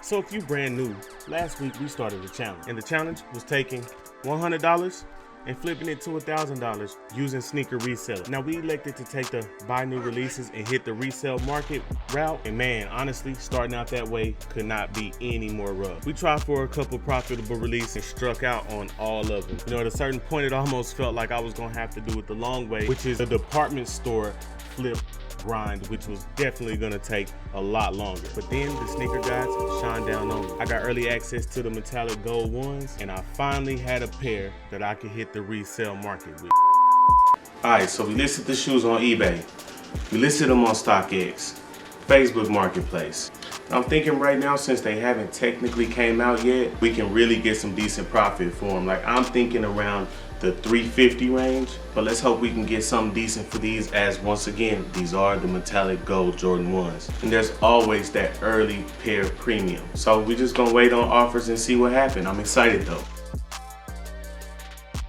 So if you brand new, last week we started a challenge, and the challenge was taking $100 and flipping it to $1,000 using Sneaker Reselling. Now we elected to take the buy new releases and hit the resale market route, and man, honestly, starting out that way could not be any more rough. We tried for a couple profitable releases and struck out on all of them. You know, at a certain point, it almost felt like I was gonna have to do it the long way, which is a department store flip grind, which was definitely gonna take a lot longer. But then the sneaker gods shined down on me. I got early access to the metallic gold ones, and I finally had a pair that I could hit the resale market with. Alright, so we listed the shoes on eBay. We listed them on StockX, Facebook Marketplace. I'm thinking right now, since they haven't technically came out yet, we can really get some decent profit for them. Like, I'm thinking around the $350 range, but let's hope we can get something decent for these, as once again, these are the metallic gold Jordan 1s. And there's always that early pair premium. So we're just gonna wait on offers and see what happens. I'm excited though.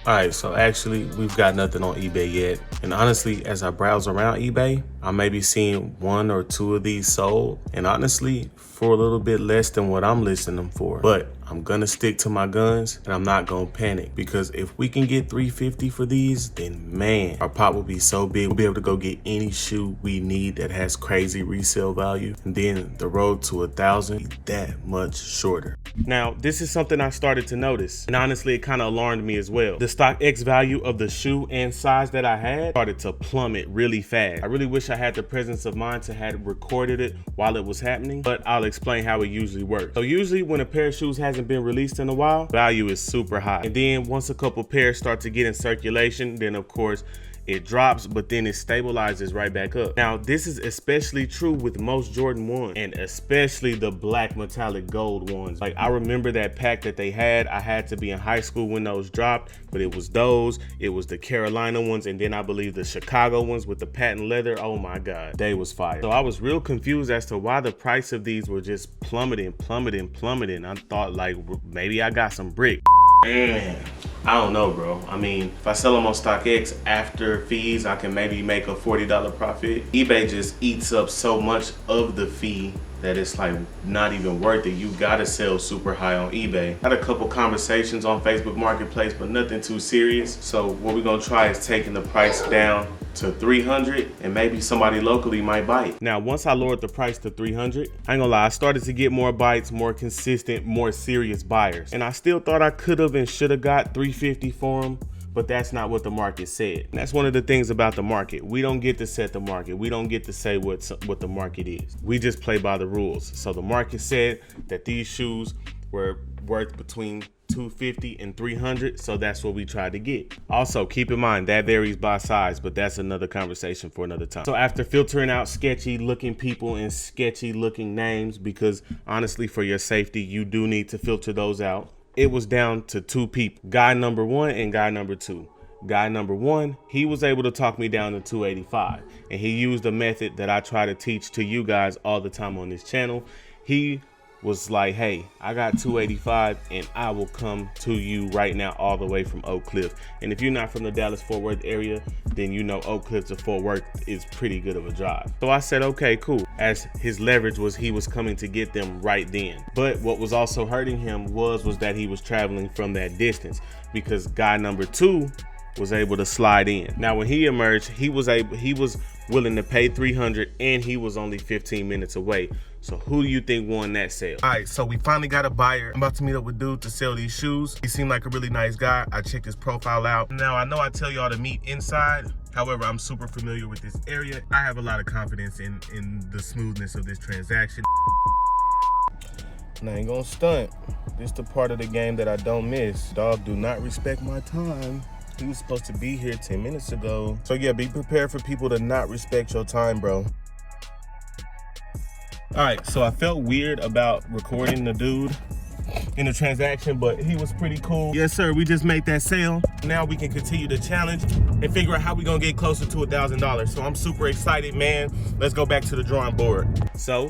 Alright, so actually we've got nothing on eBay yet. And honestly, as I browse around eBay, I may be seeing 1 or 2 of these sold. And honestly, for a little bit less than what I'm listing them for. But I'm gonna stick to my guns and I'm not gonna panic, because if we can get $350 for these, then man, our pop will be so big, we'll be able to go get any shoe we need that has crazy resale value. And then the road to 1,000 is that much shorter. Now, this is something I started to notice, and honestly, it kind of alarmed me as well. The StockX value of the shoe and size that I had started to plummet really fast. I really wish I had the presence of mind to have recorded it while it was happening, but I'll explain how it usually works. So usually when a pair of shoes hasn't been released in a while, value is super high. And then once a couple pairs start to get in circulation, then of course, it drops, but then it stabilizes right back up. Now, this is especially true with most Jordan 1s, and especially the black metallic gold ones. Like, I remember that pack that they had. I had to be in high school when those dropped, but it was those, it was the Carolina ones, and then I believe the Chicago ones with the patent leather. Oh my God, they was fire. So I was real confused as to why the price of these were just plummeting. I thought like maybe I got some brick. Man, I don't know, bro. I mean, if I sell them on StockX after fees, I can maybe make a $40 profit. eBay just eats up so much of the fee that it's like not even worth it. You gotta sell super high on eBay. Had a couple conversations on Facebook Marketplace, but nothing too serious. So what we're gonna try is taking the price down to $300, and maybe somebody locally might bite. Now, once I lowered the price to $300, I ain't gonna lie, I started to get more bites, more consistent, more serious buyers. And I still thought I could have and should have got $350 for them, but that's not what the market said. And that's one of the things about the market. We don't get to set the market. We don't get to say what the market is. We just play by the rules. So the market said that these shoes were worth between $250 and $300, so that's what we tried to get. Also, keep in mind that varies by size, but that's another conversation for another time. So after filtering out sketchy looking people and sketchy looking names, because honestly, for your safety, you do need to filter those out, it was down to 2 people, guy number 1 and guy number 2. Guy number 1, he was able to talk me down to $285, and he used a method that I try to teach to you guys all the time on this channel. He was like, hey, I got $285 and I will come to you right now all the way from Oak Cliff. And if you're not from the Dallas-Fort Worth area, then you know Oak Cliff to Fort Worth is pretty good of a drive. So I said, okay, cool. As his leverage was he was coming to get them right then. But what was also hurting him was that he was traveling from that distance, because guy number 2 was able to slide in. Now, when he emerged, he was willing to pay $300, and he was only 15 minutes away. So who do you think won that sale? All right, so we finally got a buyer. I'm about to meet up with dude to sell these shoes. He seemed like a really nice guy. I checked his profile out. Now, I know I tell y'all to meet inside. However, I'm super familiar with this area. I have a lot of confidence in the smoothness of this transaction. And I ain't gonna stunt. This the part of the game that I don't miss. Dog do not respect my time. He was supposed to be here 10 minutes ago. So yeah, be prepared for people to not respect your time, bro. All right, so I felt weird about recording the dude in the transaction, but he was pretty cool. Yes, sir, we just made that sale. Now we can continue the challenge and figure out how we gonna get closer to $1,000. So I'm super excited, man. Let's go back to the drawing board. So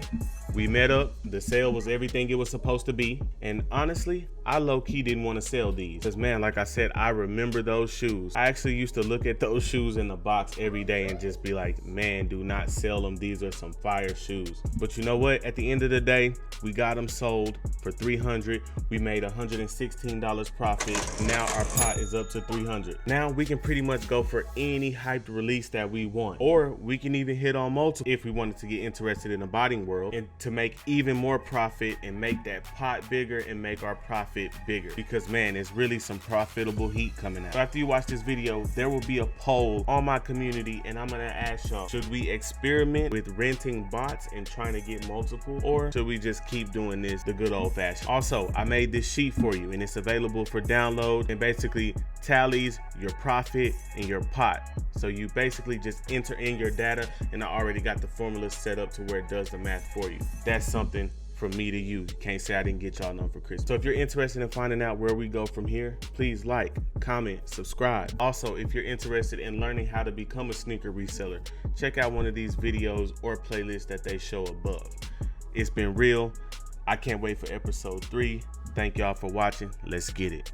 We met up, the sale was everything it was supposed to be, and honestly, I low-key didn't want to sell these. Because man, like I said, I remember those shoes. I actually used to look at those shoes in the box every day and just be like, man, do not sell them. These are some fire shoes. But you know what? At the end of the day, we got them sold for $300. We made $116 profit. Now our pot is up to $300. Now we can pretty much go for any hyped release that we want. Or we can even hit on multiple if we wanted to get interested in the bodying world and to make even more profit and make that pot bigger and make our profit bigger, because man, it's really some profitable heat coming out. So after you watch this video, there will be a poll on my community and I'm gonna ask y'all, should we experiment with renting bots and trying to get multiple, or should we just keep doing this the good old fashioned? Also, I made this sheet for you and it's available for download, and basically tallies your profit and your pot. So you basically just enter in your data, and I already got the formula set up to where it does the math for you. That's something from me to you. Can't say I didn't get y'all none for Christmas. So if you're interested in finding out where we go from here, please like, comment, subscribe. Also, if you're interested in learning how to become a sneaker reseller, check out one of these videos or playlists that they show above. It's been real. I can't wait for episode 3. Thank y'all for watching. Let's get it.